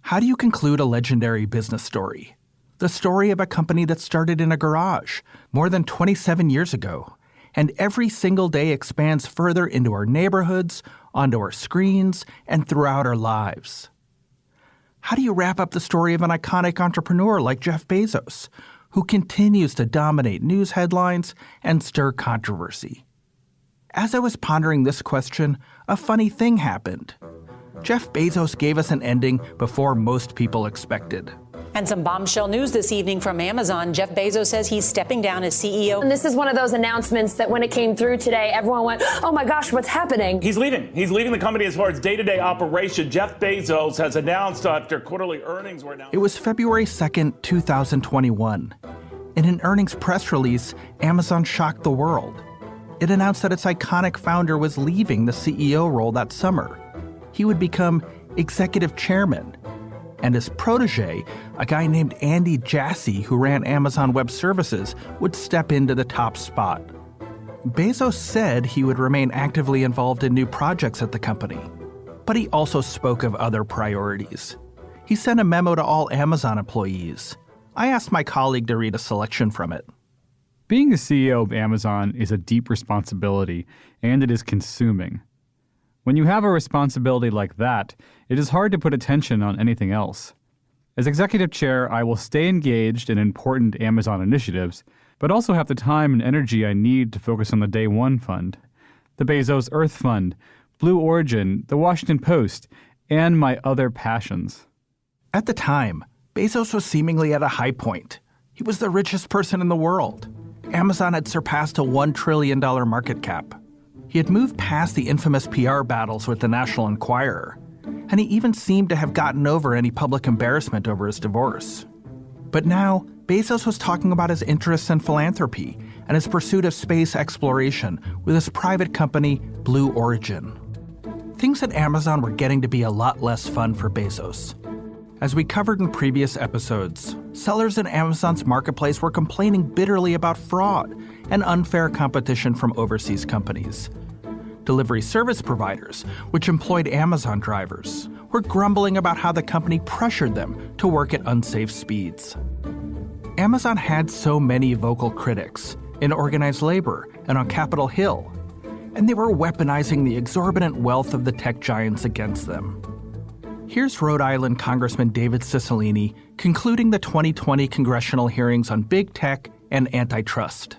How do you conclude a legendary business story? The story of a company that started in a garage more than 27 years ago, and every single day expands further into our neighborhoods, onto our screens, and throughout our lives. How do you wrap up the story of an iconic entrepreneur like Jeff Bezos, who continues to dominate news headlines and stir controversy? As I was pondering this question, a funny thing happened. Jeff Bezos gave us an ending before most people expected. And some bombshell news this evening from Amazon. Jeff Bezos says he's stepping down as CEO. And this is one of those announcements that when it came through today, everyone went, oh my gosh, what's happening? He's leaving. He's leaving the company as far as day-to-day operation. Jeff Bezos has announced after quarterly earnings were announced. It was February 2nd, 2021. In an earnings press release, Amazon shocked the world. It announced that its iconic founder was leaving the CEO role that summer. He would become executive chairman. And his protege, a guy named Andy Jassy, who ran Amazon Web Services, would step into the top spot. Bezos said he would remain actively involved in new projects at the company, but he also spoke of other priorities. He sent a memo to all Amazon employees. I asked my colleague to read a selection from it. Being the CEO of Amazon is a deep responsibility, and it is consuming. When you have a responsibility like that, it is hard to put attention on anything else. As executive chair, I will stay engaged in important Amazon initiatives, but also have the time and energy I need to focus on the Day One Fund, the Bezos Earth Fund, Blue Origin, the Washington Post, and my other passions. At the time, Bezos was seemingly at a high point. He was the richest person in the world. Amazon had surpassed a $1 trillion market cap. He had moved past the infamous PR battles with the National Enquirer, and he even seemed to have gotten over any public embarrassment over his divorce. But now, Bezos was talking about his interests in philanthropy and his pursuit of space exploration with his private company, Blue Origin. Things at Amazon were getting to be a lot less fun for Bezos. As we covered in previous episodes, sellers in Amazon's marketplace were complaining bitterly about fraud and unfair competition from overseas companies. Delivery service providers, which employed Amazon drivers, were grumbling about how the company pressured them to work at unsafe speeds. Amazon had so many vocal critics in organized labor and on Capitol Hill, and they were weaponizing the exorbitant wealth of the tech giants against them. Here's Rhode Island Congressman David Cicilline concluding the 2020 congressional hearings on big tech and antitrust.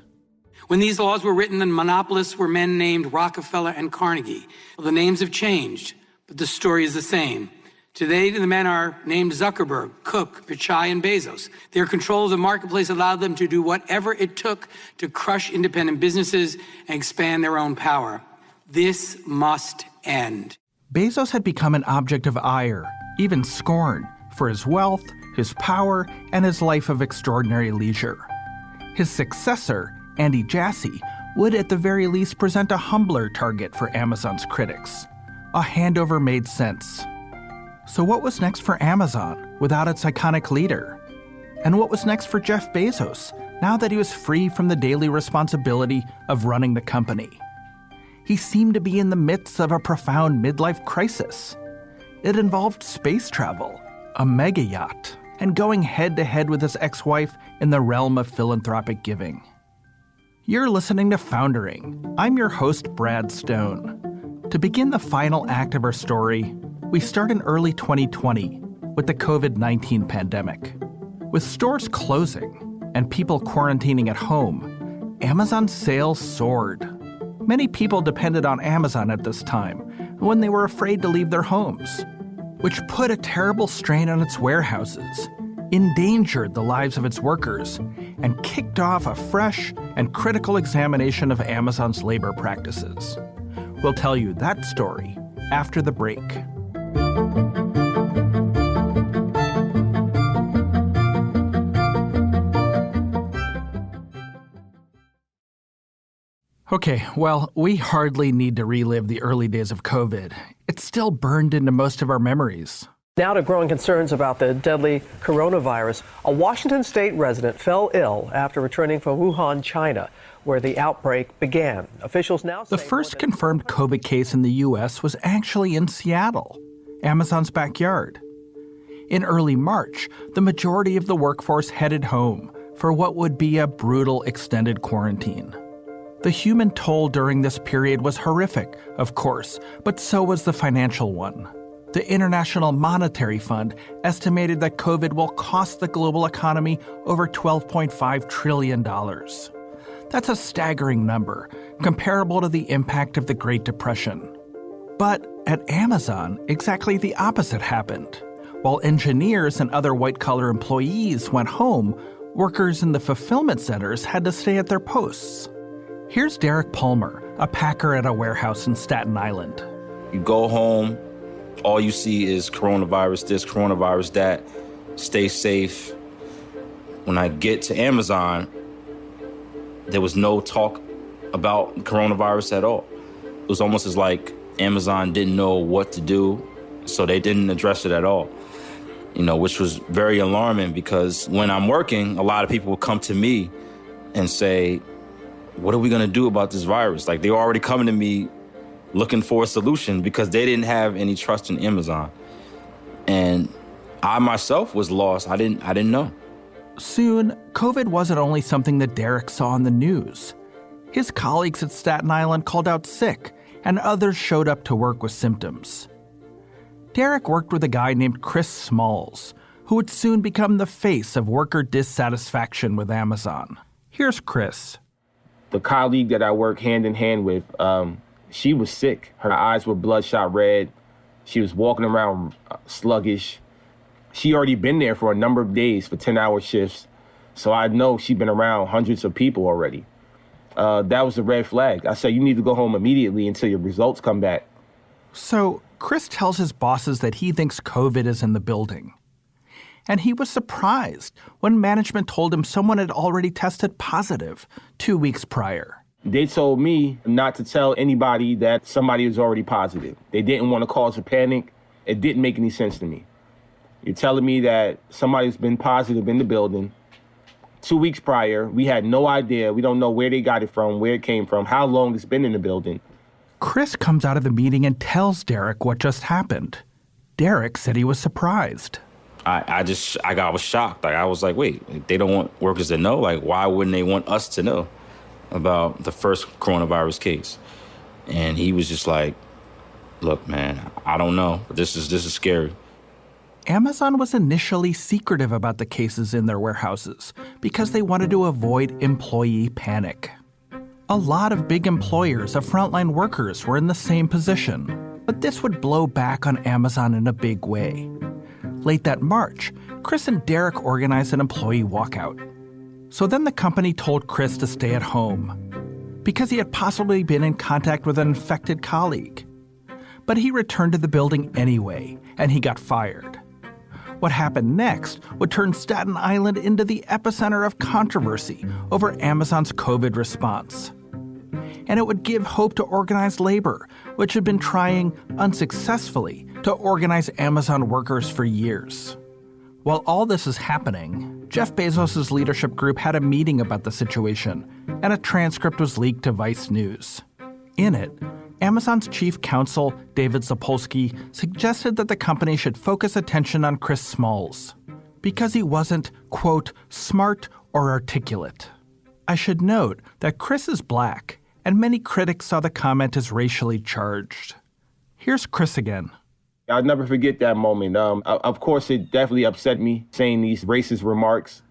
When these laws were written, the monopolists were men named Rockefeller and Carnegie. Well, the names have changed, but the story is the same. Today, the men are named Zuckerberg, Cook, Pichai, and Bezos. Their control of the marketplace allowed them to do whatever it took to crush independent businesses and expand their own power. This must end. Bezos had become an object of ire, even scorn, for his wealth, his power, and his life of extraordinary leisure. His successor, Andy Jassy, would at the very least present a humbler target for Amazon's critics. A handover made sense. So what was next for Amazon without its iconic leader? And what was next for Jeff Bezos now that he was free from the daily responsibility of running the company? He seemed to be in the midst of a profound midlife crisis. It involved space travel, a mega yacht, and going head-to-head with his ex-wife in the realm of philanthropic giving. You're listening to Foundering. I'm your host, Brad Stone. To begin the final act of our story, we start in early 2020 with the COVID-19 pandemic. With stores closing and people quarantining at home, Amazon's sales soared. Many people depended on Amazon at this time when they were afraid to leave their homes, which put a terrible strain on its warehouses, endangered the lives of its workers, and kicked off a fresh and critical examination of Amazon's labor practices. We'll tell you that story after the break. Okay, well, we hardly need to relive the early days of COVID. It's still burned into most of our memories. Now to growing concerns about the deadly coronavirus. A Washington state resident fell ill after returning from Wuhan, China, where the outbreak began. Officials now say the first confirmed COVID case in the U.S. was actually in Seattle, Amazon's backyard. In early March, the majority of the workforce headed home for what would be a brutal extended quarantine. The human toll during this period was horrific, of course, but so was the financial one. The International Monetary Fund estimated that COVID will cost the global economy over $12.5 trillion. That's a staggering number, comparable to the impact of the Great Depression. But at Amazon, exactly the opposite happened. While engineers and other white-collar employees went home, workers in the fulfillment centers had to stay at their posts. Here's Derek Palmer, a packer at a warehouse in Staten Island. You go home, all you see is coronavirus this, coronavirus that, stay safe. When I get to Amazon, there was no talk about coronavirus at all. It was almost as like Amazon didn't know what to do, so they didn't address it at all. Which was very alarming because when I'm working, a lot of people will come to me and say, what are we gonna do about this virus? Like, they were already coming to me looking for a solution because they didn't have any trust in Amazon. And I myself was lost. I didn't know. Soon, COVID wasn't only something that Derek saw on the news. His colleagues at Staten Island called out sick, and others showed up to work with symptoms. Derek worked with a guy named Chris Smalls, who would soon become the face of worker dissatisfaction with Amazon. Here's Chris. The colleague that I work hand in hand with, she was sick. Her eyes were bloodshot red. She was walking around sluggish. She already been there for a number of days for 10-hour shifts. So I know she'd been around hundreds of people already. That was a red flag. I said, you need to go home immediately until your results come back. So Chris tells his bosses that he thinks COVID is in the building. And he was surprised when management told him someone had already tested positive 2 weeks prior. They told me not to tell anybody that somebody was already positive. They didn't want to cause a panic. It didn't make any sense to me. You're telling me that somebody's been positive in the building 2 weeks prior. We had no idea. We don't know where they got it from, where it came from, how long it's been in the building. Chris comes out of the meeting and tells Derek what just happened. Derek said he was surprised. I was shocked. I was like, wait, they don't want workers to know? Like, why wouldn't they want us to know about the first coronavirus case? And he was just like, look, man, I don't know, but this is scary. Amazon was initially secretive about the cases in their warehouses because they wanted to avoid employee panic. A lot of big employers of frontline workers were in the same position, but this would blow back on Amazon in a big way. Late that March, Chris and Derek organized an employee walkout. So then the company told Chris to stay at home because he had possibly been in contact with an infected colleague. But he returned to the building anyway, and he got fired. What happened next would turn Staten Island into the epicenter of controversy over Amazon's COVID response. And it would give hope to organized labor, which had been trying, unsuccessfully, to organize Amazon workers for years. While all this is happening, Jeff Bezos' leadership group had a meeting about the situation, and a transcript was leaked to Vice News. In it, Amazon's chief counsel, David Zapolsky, suggested that the company should focus attention on Chris Smalls because he wasn't, quote, smart or articulate. I should note that Chris is black, and many critics saw the comment as racially charged. Here's Chris again. I'll never forget that moment. Of course, it definitely upset me saying these racist remarks.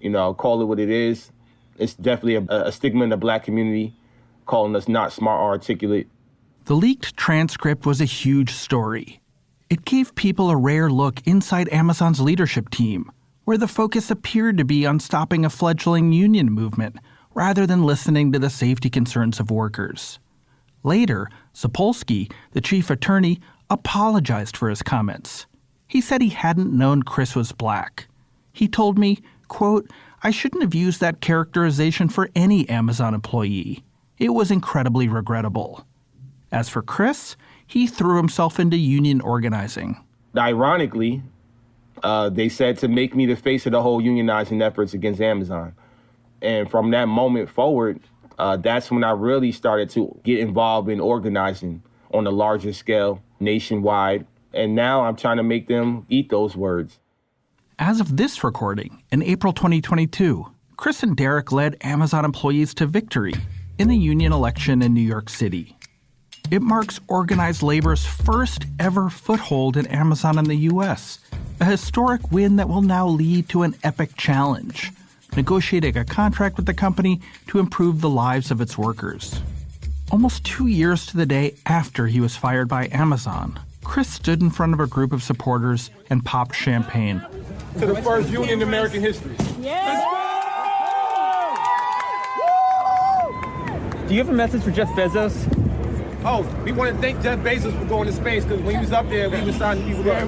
Call it what it is. It's definitely a stigma in the black community, calling us not smart or articulate. The leaked transcript was a huge story. It gave people a rare look inside Amazon's leadership team, where the focus appeared to be on stopping a fledgling union movement rather than listening to the safety concerns of workers. Later, Zapolsky, the chief attorney, apologized for his comments. He said he hadn't known Chris was black. He told me, quote, I shouldn't have used that characterization for any Amazon employee. It was incredibly regrettable. As for Chris, he threw himself into union organizing. Ironically, they said to make me the face of the whole unionizing efforts against Amazon. And from that moment forward, that's when I really started to get involved in organizing on a larger scale, nationwide. And now I'm trying to make them eat those words. As of this recording, in April 2022, Chris and Derek led Amazon employees to victory in a union election in New York City. It marks organized labor's first ever foothold in Amazon in the U.S., a historic win that will now lead to an epic challenge, negotiating a contract with the company to improve the lives of its workers. Almost 2 years to the day after he was fired by Amazon, Chris stood in front of a group of supporters and popped champagne. To the first union in American history. Yeah. Do you have a message for Jeff Bezos? Oh, we want to thank Jeff Bezos for going to space, because when he was up there, we were signing people up.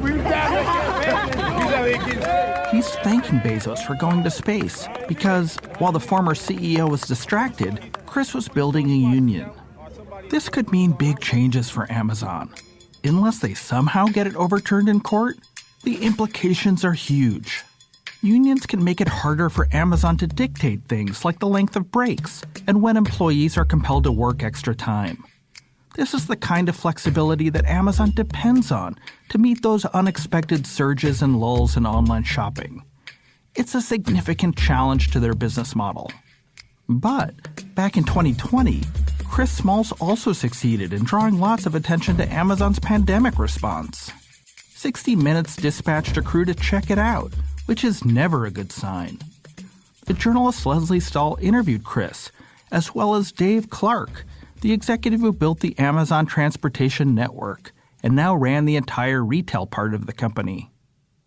He's thanking Bezos for going to space because, while the former CEO was distracted, Chris was building a union. This could mean big changes for Amazon. Unless they somehow get it overturned in court, the implications are huge. Unions can make it harder for Amazon to dictate things like the length of breaks and when employees are compelled to work extra time. This is the kind of flexibility that Amazon depends on to meet those unexpected surges and lulls in online shopping. It's a significant challenge to their business model. But back in 2020, Chris Smalls also succeeded in drawing lots of attention to Amazon's pandemic response. 60 Minutes dispatched a crew to check it out, which is never a good sign. The journalist Leslie Stahl interviewed Chris, as well as Dave Clark, the executive who built the Amazon Transportation Network and now ran the entire retail part of the company.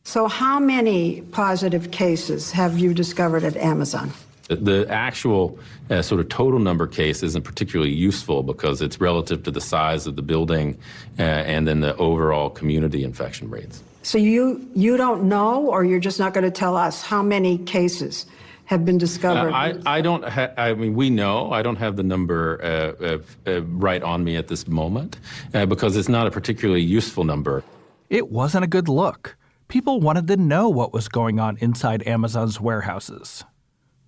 So how many positive cases have you discovered at Amazon? The actual sort of total number case isn't particularly useful because it's relative to the size of the building and then the overall community infection rates. So you don't know, or you're just not going to tell us how many cases have been discovered? I mean, we know. I don't have the number right on me at this moment because it's not a particularly useful number. It wasn't a good look. People wanted to know what was going on inside Amazon's warehouses.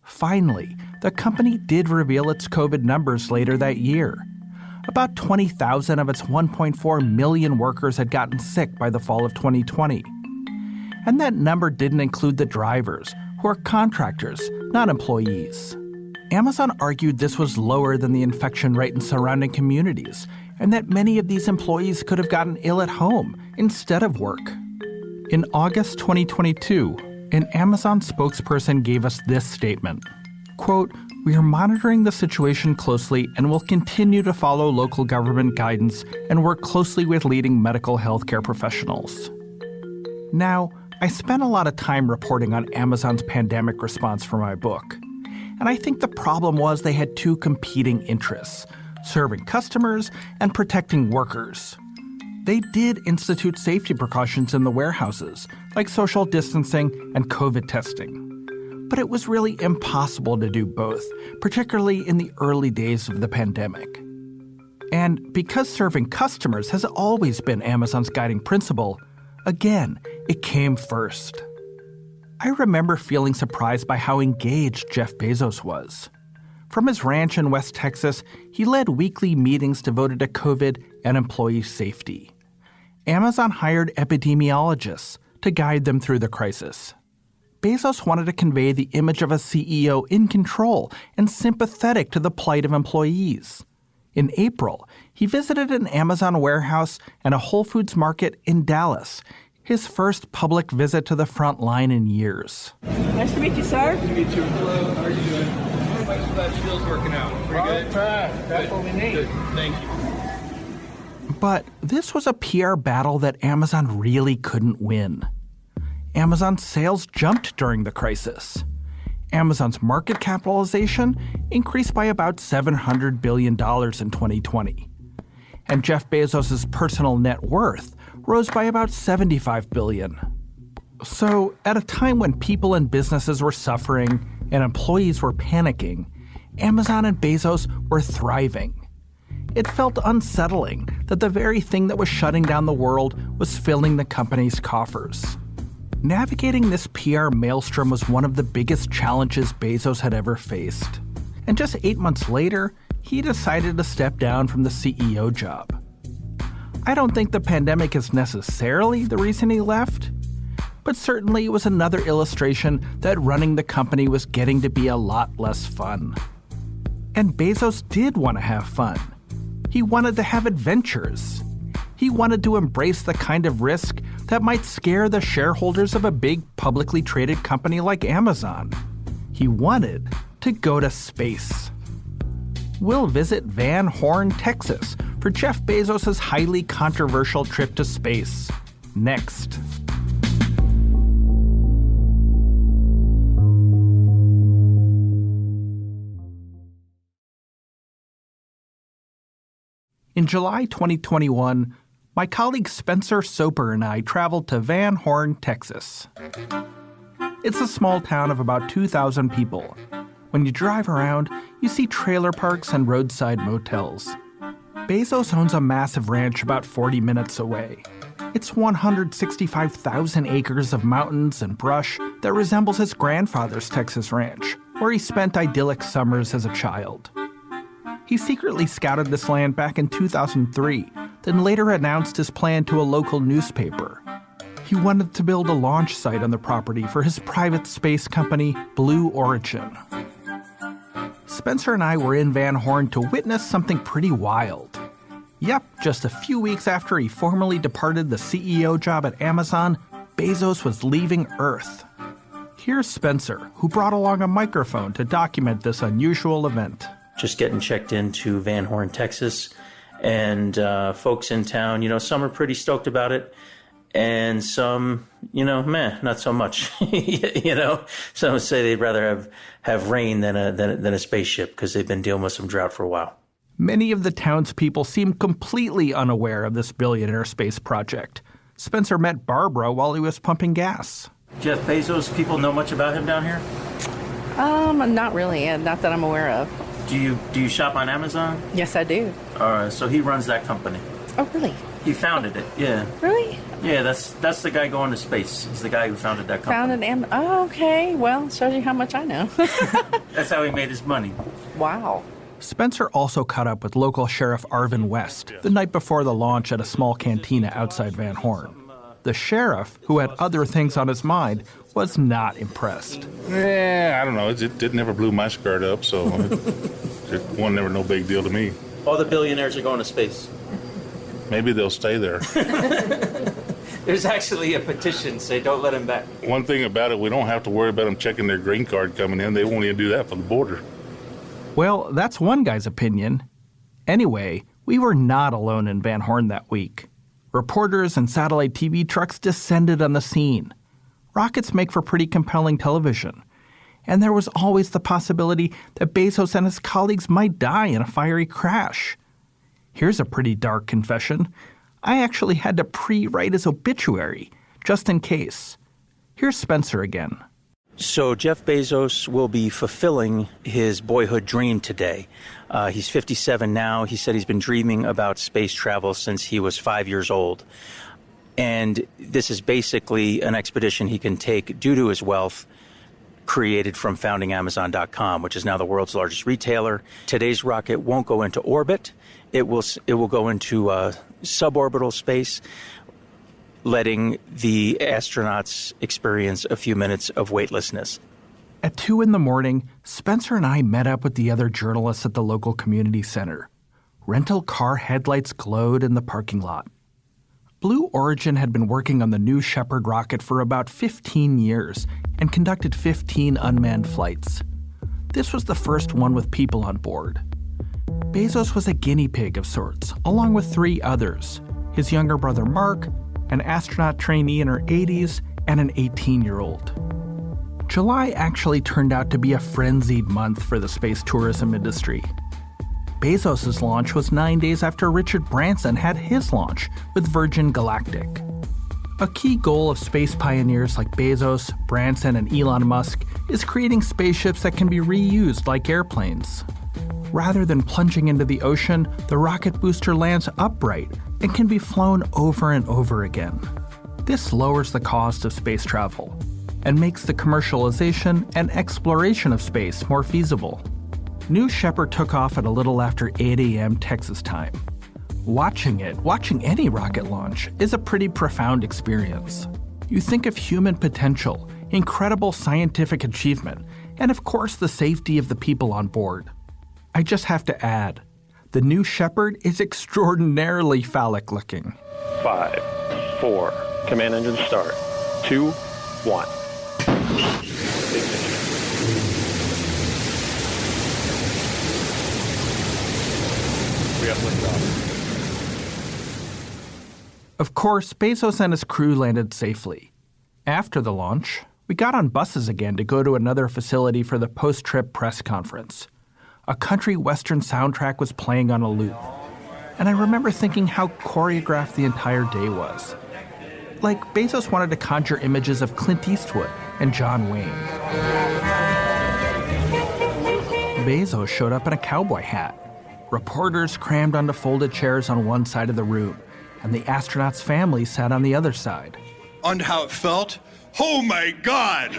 Finally, the company did reveal its COVID numbers later that year. About 20,000 of its 1.4 million workers had gotten sick by the fall of 2020. And that number didn't include the drivers, who are contractors, not employees. Amazon argued this was lower than the infection rate in surrounding communities, and that many of these employees could have gotten ill at home instead of work. In August 2022, an Amazon spokesperson gave us this statement, quote, "We are monitoring the situation closely and will continue to follow local government guidance and work closely with leading medical healthcare professionals." Now, I spent a lot of time reporting on Amazon's pandemic response for my book, and I think the problem was they had two competing interests, serving customers and protecting workers. They did institute safety precautions in the warehouses, like social distancing and COVID testing. But it was really impossible to do both, particularly in the early days of the pandemic. And because serving customers has always been Amazon's guiding principle, again, it came first. I remember feeling surprised by how engaged Jeff Bezos was. From his ranch in West Texas, he led weekly meetings devoted to COVID and employee safety. Amazon hired epidemiologists to guide them through the crisis. Bezos wanted to convey the image of a CEO in control and sympathetic to the plight of employees. In April, he visited an Amazon warehouse and a Whole Foods market in Dallas, his first public visit to the front line in years. Nice to meet you, sir. Nice to meet you. How are you doing? That shield's working out. Pretty good? That's what we need. Good. Thank you. But this was a PR battle that Amazon really couldn't win. Amazon's sales jumped during the crisis. Amazon's market capitalization increased by about $700 billion in 2020. And Jeff Bezos' personal net worth rose by about $75 billion. So, at a time when people and businesses were suffering and employees were panicking, Amazon and Bezos were thriving. It felt unsettling that the very thing that was shutting down the world was filling the company's coffers. Navigating this PR maelstrom was one of the biggest challenges Bezos had ever faced. And just 8 months later, he decided to step down from the CEO job. I don't think the pandemic is necessarily the reason he left. but certainly it was another illustration that running the company was getting to be a lot less fun. And Bezos did want to have fun. He wanted to have adventures. He wanted to embrace the kind of risk that might scare the shareholders of a big publicly traded company like Amazon. He wanted to go to space. We'll visit Van Horn, Texas, for Jeff Bezos' highly controversial trip to space. Next. In July 2021, my colleague Spencer Soper and I traveled to Van Horn, Texas. It's a small town of about 2,000 people. When you drive around, you see trailer parks and roadside motels. Bezos owns a massive ranch about 40 minutes away. It's 165,000 acres of mountains and brush that resembles his grandfather's Texas ranch, where he spent idyllic summers as a child. He secretly scouted this land back in 2003, then later announced his plan to a local newspaper. He wanted to build a launch site on the property for his private space company, Blue Origin. Spencer and I were in Van Horn to witness something pretty wild. Yep, just a few weeks after he formally departed the CEO job at Amazon, Bezos was leaving Earth. Here's Spencer, who brought along a microphone to document this unusual event. Just getting checked into Van Horn, Texas, and folks in town, some are pretty stoked about it, and some, not so much. Some say they'd rather have rain than a spaceship because they've been dealing with some drought for a while. Many of the townspeople seemed completely unaware of this billionaire space project. Spencer met Barbara while he was pumping gas. Jeff Bezos, people know much about him down here? Not really, not that I'm aware of. Do you shop on Amazon? Yes, I do. So he runs that company. Oh, really? He founded it, yeah. Really? Yeah, that's the guy going to space. He's the guy who founded that company. Oh, okay. Well, shows you how much I know. That's how he made his money. Wow. Spencer also caught up with local Sheriff Arvin West the night before the launch at a small cantina outside Van Horn. The sheriff, who had other things on his mind, was not impressed. Yeah, I don't know. It never blew my skirt up, so it was never no big deal to me. All the billionaires are going to space. Maybe they'll stay there. There's actually a petition, say don't let them back. One thing about it, we don't have to worry about them checking their green card coming in. They won't even do that for the border. Well, that's one guy's opinion. Anyway, we were not alone in Van Horn that week. Reporters and satellite TV trucks descended on the scene. Rockets make for pretty compelling television. And there was always the possibility that Bezos and his colleagues might die in a fiery crash. Here's a pretty dark confession. I actually had to pre-write his obituary, just in case. Here's Spencer again. So Jeff Bezos will be fulfilling his boyhood dream today. He's 57 now. He said he's been dreaming about space travel since he was 5 years old. And this is basically an expedition he can take due to his wealth created from founding Amazon.com, which is now the world's largest retailer. Today's rocket won't go into orbit. It will go into suborbital space, letting the astronauts experience a few minutes of weightlessness. At 2 a.m, Spencer and I met up with the other journalists at the local community center. Rental car headlights glowed in the parking lot. Blue Origin had been working on the New Shepard rocket for about 15 years and conducted 15 unmanned flights. This was the first one with people on board. Bezos was a guinea pig of sorts, along with 3 others, his younger brother Mark, an astronaut trainee in her 80s, and an 18-year-old. July actually turned out to be a frenzied month for the space tourism industry. Bezos' launch was 9 days after Richard Branson had his launch with Virgin Galactic. A key goal of space pioneers like Bezos, Branson, and Elon Musk is creating spaceships that can be reused like airplanes. Rather than plunging into the ocean, the rocket booster lands upright and can be flown over and over again. This lowers the cost of space travel and makes the commercialization and exploration of space more feasible. New Shepard took off at a little after 8 a.m. Texas time. Watching any rocket launch, is a pretty profound experience. you think of human potential, incredible scientific achievement, and of course the safety of the people on board. I just have to add, the New Shepard is extraordinarily phallic-looking. 5, 4, command engine start. 2, 1. We have liftoff. Of course, Bezos and his crew landed safely. After the launch, we got on buses again to go to another facility for the post-trip press conference. A country western soundtrack was playing on a loop, and I remember thinking how choreographed the entire day was. Like Bezos wanted to conjure images of Clint Eastwood and John Wayne. Bezos showed up in a cowboy hat. Reporters crammed onto folded chairs on one side of the room, and the astronauts' families sat on the other side. On how it felt? Oh my God!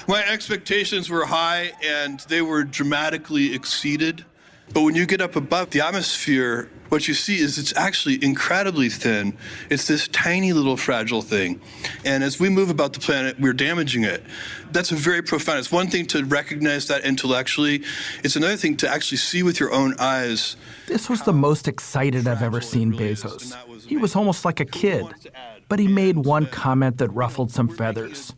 My expectations were high and they were dramatically exceeded. But when you get up above the atmosphere, what you see is it's actually incredibly thin. It's this tiny little fragile thing. And as we move about the planet, we're damaging it. That's a very profound. It's one thing to recognize that intellectually. It's another thing to actually see with your own eyes. This was the most excited I've ever seen Bezos. He was almost like a kid. But he made one comment that ruffled some feathers.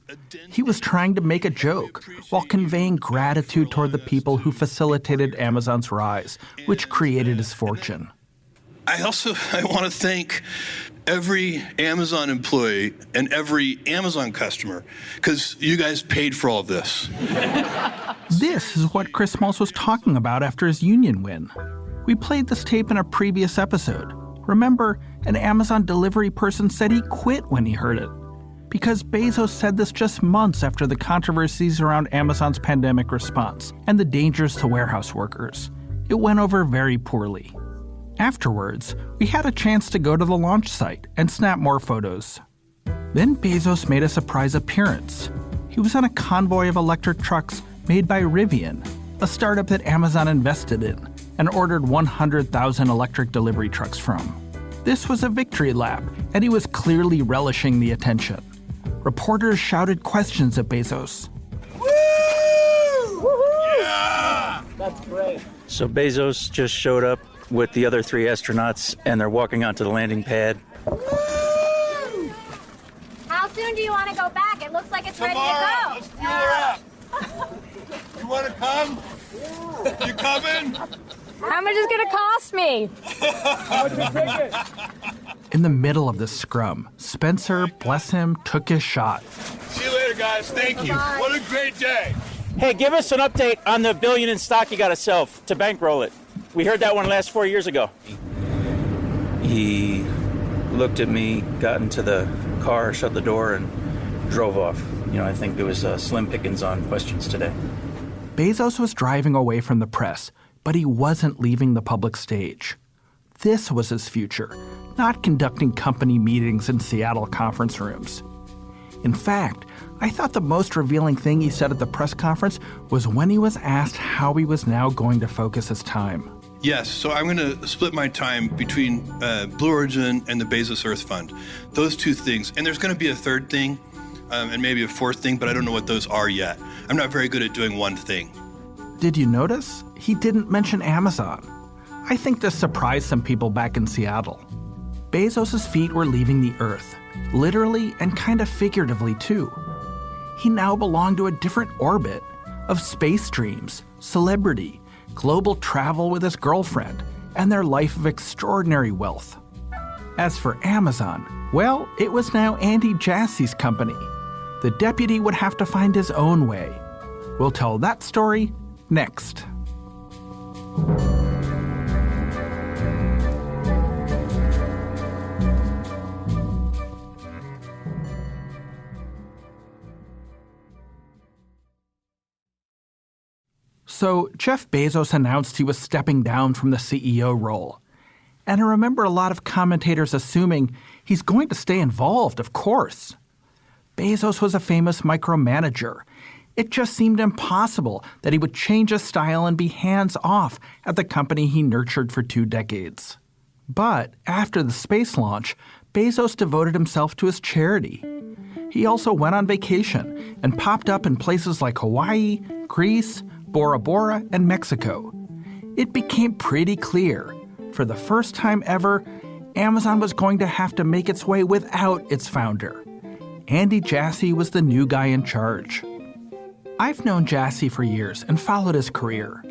He was trying to make a joke while conveying gratitude toward the people who facilitated Amazon's rise, which created his fortune. I want to thank every Amazon employee and every Amazon customer, because you guys paid for all of this. This is what Chris Smalls was talking about after his union win. We played this tape in a previous episode. Remember, an Amazon delivery person said he quit when he heard it. Because Bezos said this just months after the controversies around Amazon's pandemic response and the dangers to warehouse workers. It went over very poorly. Afterwards, we had a chance to go to the launch site and snap more photos. Then Bezos made a surprise appearance. He was on a convoy of electric trucks made by Rivian, a startup that Amazon invested in and ordered 100,000 electric delivery trucks from. This was a victory lap, and he was clearly relishing the attention. Reporters shouted questions at Bezos. Woo! Yeah! That's great. So Bezos just showed up with the other 3 astronauts, and they're walking onto the landing pad. How soon do you want to go back? It looks like it's Tomorrow. ready to go. Let's fuel her up. You want to come? You coming? How much is it going to cost me? In the middle of the scrum, Spencer, bless him, took his shot. See you later, guys. Thank you. Bye. What a great day. Hey, give us an update on the $1 billion in stock you got to sell to bankroll it. We heard that one last 4 years ago. He looked at me, got into the car, shut the door, and drove off. I think there was slim pickings on questions today. Bezos was driving away from the press, but he wasn't leaving the public stage. This was his future, not conducting company meetings in Seattle conference rooms. In fact, I thought the most revealing thing he said at the press conference was when he was asked how he was now going to focus his time. Yes, so I'm going to split my time between Blue Origin and the Bezos Earth Fund. Those 2 things. And there's going to be a third thing, and maybe a fourth thing, but I don't know what those are yet. I'm not very good at doing one thing. Did you notice? He didn't mention Amazon. I think this surprised some people back in Seattle. Bezos' feet were leaving the Earth, literally and kind of figuratively too. He now belonged to a different orbit of space dreams, celebrity, global travel with his girlfriend, and their life of extraordinary wealth. As for Amazon, well, it was now Andy Jassy's company. The deputy would have to find his own way. We'll tell that story next. So Jeff Bezos announced he was stepping down from the CEO role. And I remember a lot of commentators assuming he's going to stay involved, of course. Bezos was a famous micromanager. It just seemed impossible that he would change his style and be hands-off at the company he nurtured for 2 decades. But after the space launch, Bezos devoted himself to his charity. He also went on vacation and popped up in places like Hawaii, Greece, Bora Bora, and Mexico. It became pretty clear, for the first time ever, Amazon was going to have to make its way without its founder. Andy Jassy was the new guy in charge. I've known Jassy for years and followed his career.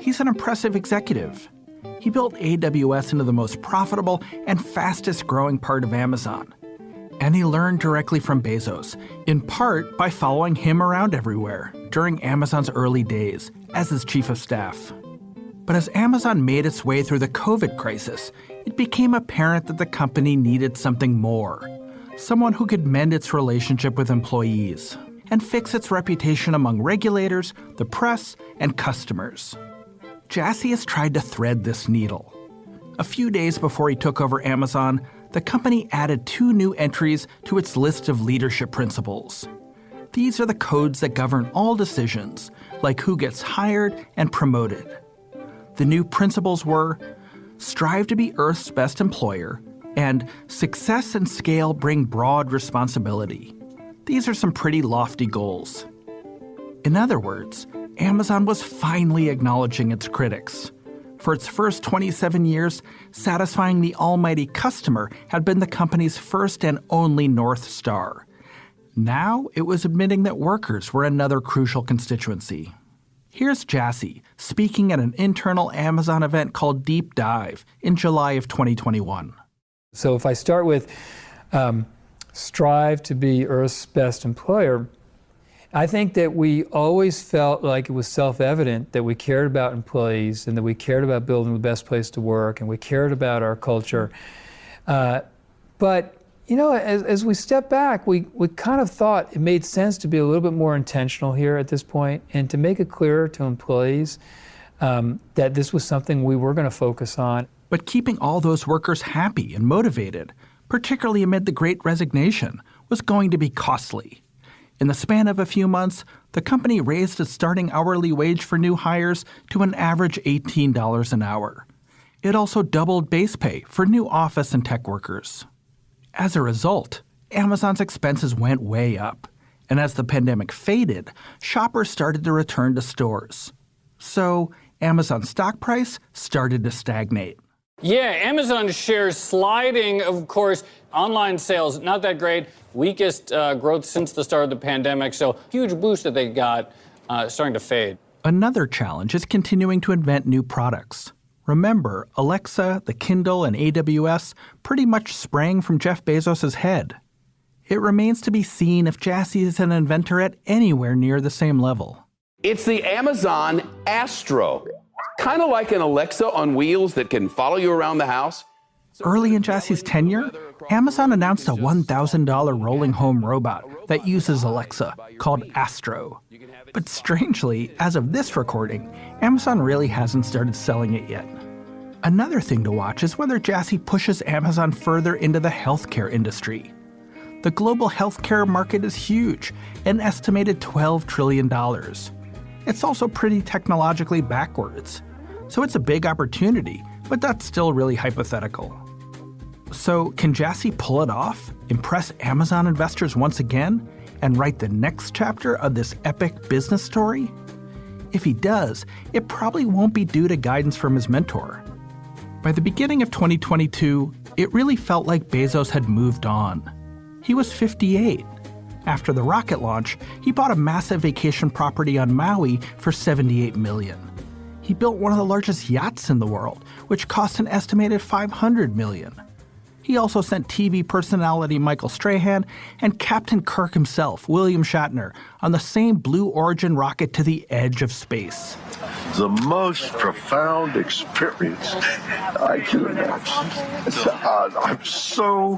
He's an impressive executive. He built AWS into the most profitable and fastest growing part of Amazon. And he learned directly from Bezos, in part by following him around everywhere during Amazon's early days as his chief of staff. But as Amazon made its way through the COVID crisis, it became apparent that the company needed something more. Someone who could mend its relationship with employees and fix its reputation among regulators, the press, and customers. Jassy has tried to thread this needle. A few days before he took over Amazon, the company added 2 new entries to its list of leadership principles. These are the codes that govern all decisions, like who gets hired and promoted. The new principles were, strive to be Earth's best employer, and success and scale bring broad responsibility. These are some pretty lofty goals. In other words, Amazon was finally acknowledging its critics. For its first 27 years, satisfying the almighty customer had been the company's first and only North Star. Now it was admitting that workers were another crucial constituency. Here's Jassy speaking at an internal Amazon event called Deep Dive in July of 2021. So if I start with strive to be Earth's best employer, I think that we always felt like it was self-evident that we cared about employees and that we cared about building the best place to work and we cared about our culture. But, you know, as we step back, we kind of thought it made sense to be a little bit more intentional here at this point and to make it clearer to employees that this was something we were going to focus on. But keeping all those workers happy and motivated, particularly amid the Great Resignation, was going to be costly. In the span of a few months, the company raised its starting hourly wage for new hires to an average $18 an hour. It also doubled base pay for new office and tech workers. As a result, Amazon's expenses went way up. And as the pandemic faded, shoppers started to return to stores. So Amazon's stock price started to stagnate. Yeah, Amazon shares sliding, of course. Online sales, not that great. Weakest growth since the start of the pandemic. So huge boost that they got starting to fade. Another challenge is continuing to invent new products. Remember, Alexa, the Kindle, and AWS pretty much sprang from Jeff Bezos' head. It remains to be seen if Jassy is an inventor at anywhere near the same level. It's the Amazon Astro. Kind of like an Alexa on wheels that can follow you around the house. Early in Jassy's tenure, Amazon announced a $1,000 rolling home robot that uses Alexa, called Astro. But strangely, as of this recording, Amazon really hasn't started selling it yet. Another thing to watch is whether Jassy pushes Amazon further into the healthcare industry. The global healthcare market is huge, an estimated $12 trillion. It's also pretty technologically backwards. So it's a big opportunity, but that's still really hypothetical. So can Jassy pull it off, impress Amazon investors once again, and write the next chapter of this epic business story? If he does, it probably won't be due to guidance from his mentor. By the beginning of 2022, it really felt like Bezos had moved on. He was 58. After the rocket launch, he bought a massive vacation property on Maui for $78 million. He built one of the largest yachts in the world, which cost an estimated $500 million. He also sent TV personality Michael Strahan and Captain Kirk himself, William Shatner, on the same Blue Origin rocket to the edge of space. The most profound experience I can imagine. I'm so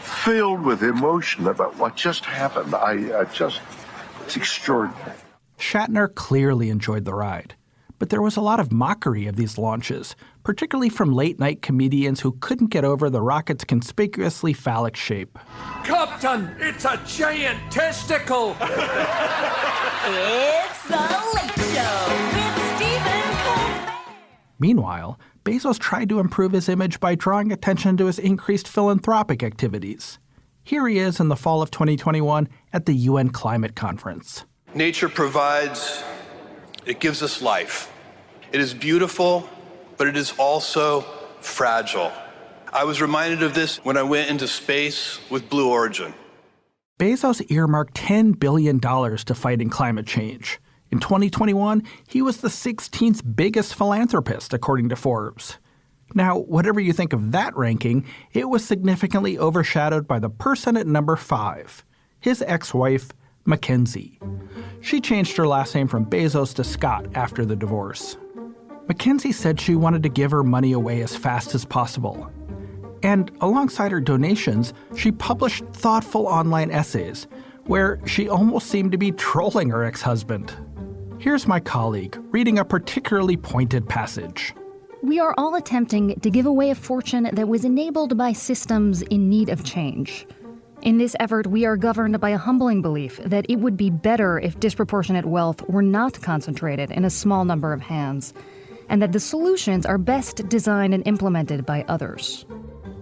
filled with emotion about what just happened. It's extraordinary. Shatner clearly enjoyed the ride. But there was a lot of mockery of these launches, particularly from late-night comedians who couldn't get over the rocket's conspicuously phallic shape. Captain, it's a giant testicle! It's The Late Show with Stephen Colbert. Meanwhile, Bezos tried to improve his image by drawing attention to his increased philanthropic activities. Here he is in the fall of 2021 at the UN Climate Conference. Nature provides, it gives us life. It is beautiful, but it is also fragile. I was reminded of this when I went into space with Blue Origin. Bezos earmarked $10 billion to fighting climate change. In 2021, he was the 16th biggest philanthropist, according to Forbes. Now, whatever you think of that ranking, it was significantly overshadowed by the person at number 5, his ex-wife, Mackenzie. She changed her last name from Bezos to Scott after the divorce. Mackenzie said she wanted to give her money away as fast as possible. And alongside her donations, she published thoughtful online essays where she almost seemed to be trolling her ex-husband. Here's my colleague reading a particularly pointed passage. We are all attempting to give away a fortune that was enabled by systems in need of change. In this effort, we are governed by a humbling belief that it would be better if disproportionate wealth were not concentrated in a small number of hands, and that the solutions are best designed and implemented by others.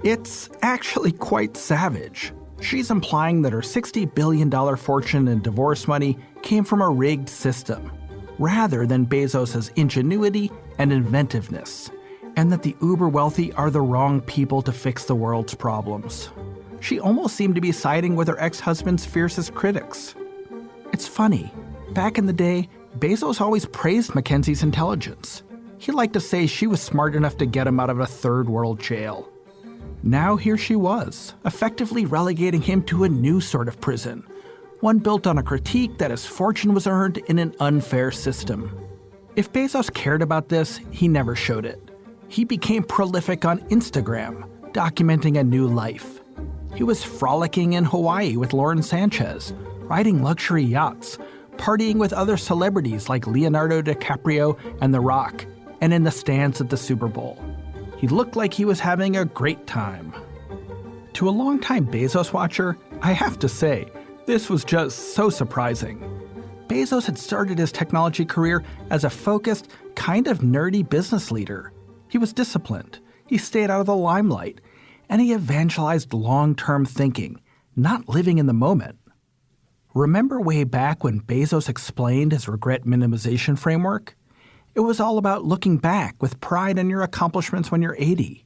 It's actually quite savage. She's implying that her $60 billion fortune in divorce money came from a rigged system, rather than Bezos' ingenuity and inventiveness, and that the uber-wealthy are the wrong people to fix the world's problems. She almost seemed to be siding with her ex-husband's fiercest critics. It's funny. Back in the day, Bezos always praised Mackenzie's intelligence. He liked to say she was smart enough to get him out of a third-world jail. Now here she was, effectively relegating him to a new sort of prison, one built on a critique that his fortune was earned in an unfair system. If Bezos cared about this, he never showed it. He became prolific on Instagram, documenting a new life. He was frolicking in Hawaii with Lauren Sanchez, riding luxury yachts, partying with other celebrities like Leonardo DiCaprio and The Rock, and in the stands at the Super Bowl. He looked like he was having a great time. To a longtime Bezos watcher, I have to say, this was just so surprising. Bezos had started his technology career as a focused, kind of nerdy business leader. He was disciplined, he stayed out of the limelight, and he evangelized long-term thinking, not living in the moment. Remember way back when Bezos explained his regret minimization framework? It was all about looking back with pride in your accomplishments when you're 80.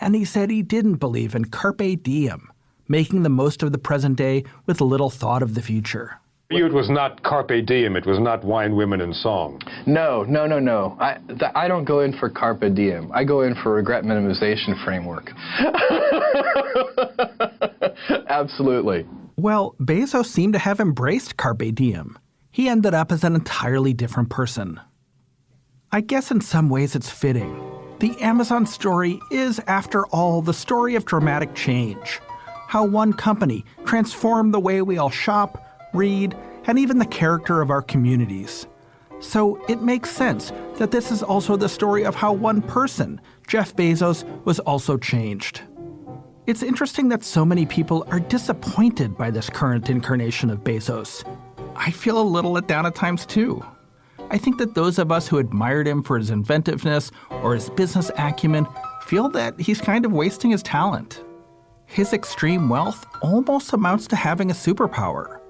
And he said he didn't believe in carpe diem, making the most of the present day with little thought of the future. It was not carpe diem. It was not wine, women, and song. No. I don't go in for carpe diem. I go in for regret minimization framework. Absolutely. Well, Bezos seemed to have embraced carpe diem. He ended up as an entirely different person. I guess in some ways it's fitting. The Amazon story is, after all, the story of dramatic change. How one company transformed the way we all shop, read, and even the character of our communities. So it makes sense that this is also the story of how one person, Jeff Bezos, was also changed. It's interesting that so many people are disappointed by this current incarnation of Bezos. I feel a little let down at times too. I think that those of us who admired him for his inventiveness or his business acumen feel that he's kind of wasting his talent. His extreme wealth almost amounts to having a superpower.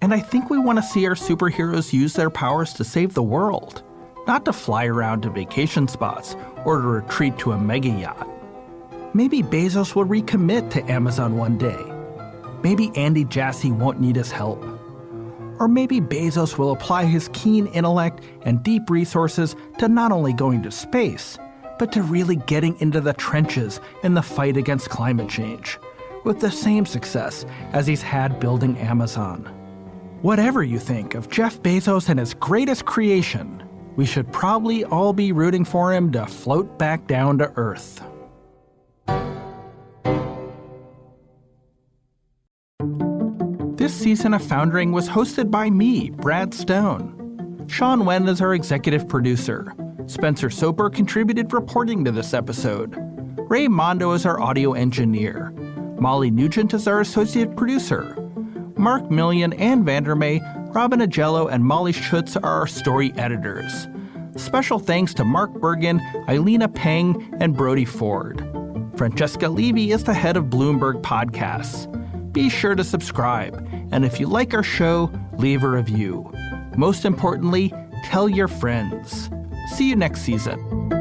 And I think we want to see our superheroes use their powers to save the world, not to fly around to vacation spots or to retreat to a mega yacht. Maybe Bezos will recommit to Amazon one day. Maybe Andy Jassy won't need his help. Or maybe Bezos will apply his keen intellect and deep resources to not only going to space, but to really getting into the trenches in the fight against climate change, with the same success as he's had building Amazon. Whatever you think of Jeff Bezos and his greatest creation, we should probably all be rooting for him to float back down to Earth. This season of Foundering was hosted by me, Brad Stone. Sean Wen is our executive producer. Spencer Soper contributed reporting to this episode. Ray Mondo is our audio engineer. Molly Nugent is our associate producer. Mark Million, Ann Vandermeer, Robin Agello, and Molly Schutz are our story editors. Special thanks to Mark Bergen, Eilina Peng, and Brody Ford. Francesca Levy is the head of Bloomberg Podcasts. Be sure to subscribe, and if you like our show, leave a review. Most importantly, tell your friends. See you next season.